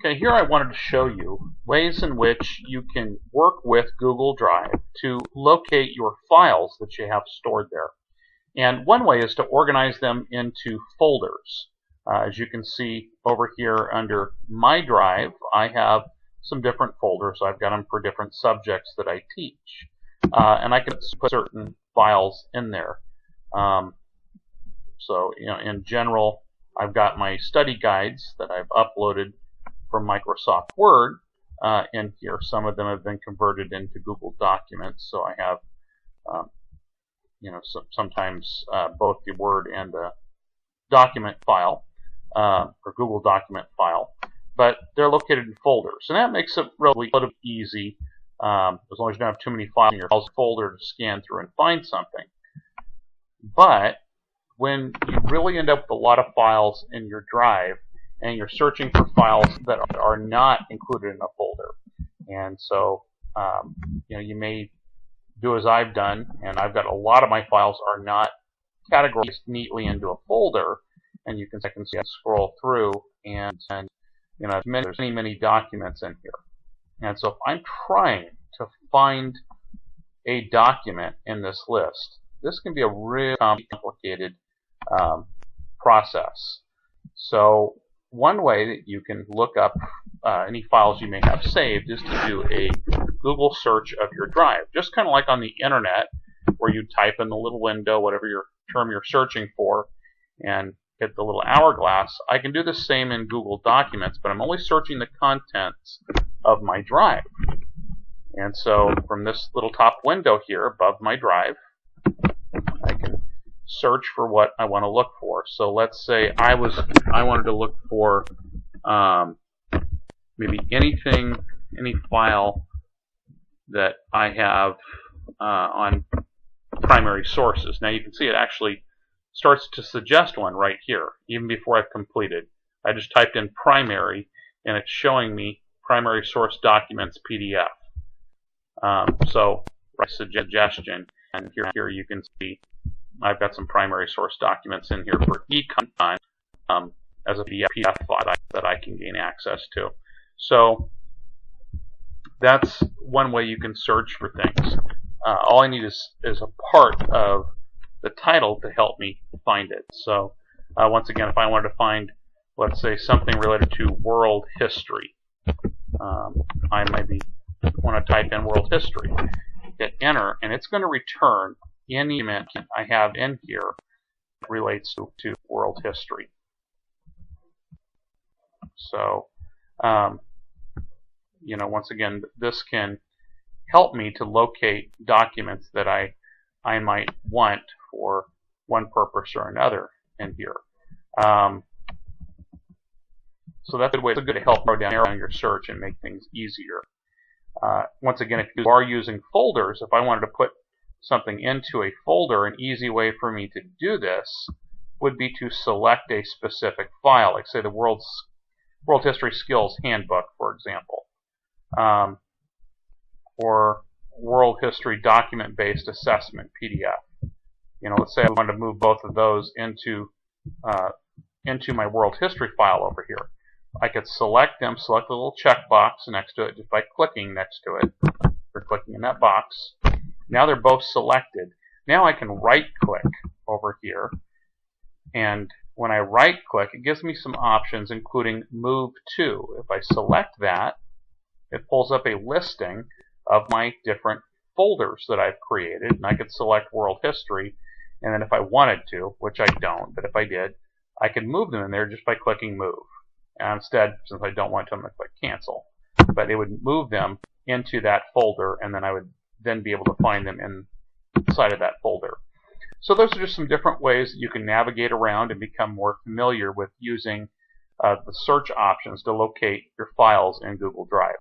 Okay, here I wanted to show you ways in which you can work with Google Drive to locate your files that you have stored there. And one way is to organize them into folders. As you can see over here under My Drive, I have some different folders. I've got them for different subjects that I teach. And I can put certain files in there. So, in general, I've got my study guides that I've uploaded from Microsoft Word in here. Some of them have been converted into Google Documents, so I have, sometimes both the Word and the document file, or Google document file, but they're located in folders, and that makes it really easy as long as you don't have too many files in your files folder to scan through and find something. But when you really end up with a lot of files in your drive, and you're searching for files that are not included in a folder. And so, you may do as I've done, and I've got a lot of my files are not categorized neatly into a folder, and you can scroll through, and there's many documents in here. And so if I'm trying to find a document in this list, this can be a really complicated process. So one way that you can look up any files you may have saved is to do a Google search of your drive. Just kind of like on the internet, where you type in the little window, whatever your term you're searching for, and hit the little hourglass. I can do the same in Google Documents, but I'm only searching the contents of my drive. And so from this little top window here above my drive, I can search for what I want to look for. So let's say I wanted to look for maybe any file that I have on primary sources. Now you can see it actually starts to suggest one right here, even before I've completed. I just typed in primary, and it's showing me primary source documents PDF. So suggestion, and here you can see I've got some primary source documents in here for econ as a PDF file that I can gain access to. So that's one way you can search for things. All I need is a part of the title to help me find it. So once again, if I wanted to find, let's say, something related to world history, I maybe want to type in world history, hit enter, and it's going to return any document I have in here that relates to world history. So, once again, this can help me to locate documents that I might want for one purpose or another in here. So that's a good way to help narrow down your search and make things easier. Once again, if you are using folders, if I wanted to put something into a folder, an easy way for me to do this would be to select a specific file, like say the World History Skills Handbook, for example, or World History Document-Based Assessment PDF. Let's say I wanted to move both of those into my World History file over here. I could select them, select the little checkbox next to it just by clicking next to it, or clicking in that box. Now they're both selected. Now I can right-click over here, and when I right-click, it gives me some options, including Move To. If I select that, it pulls up a listing of my different folders that I've created, and I could select World History, and then if I wanted to, which I don't, but if I did, I could move them in there just by clicking Move. And instead, since I don't want to, I'm going to click Cancel. But it would move them into that folder, and then I would then be able to find them inside of that folder. So those are just some different ways that you can navigate around and become more familiar with using the search options to locate your files in Google Drive.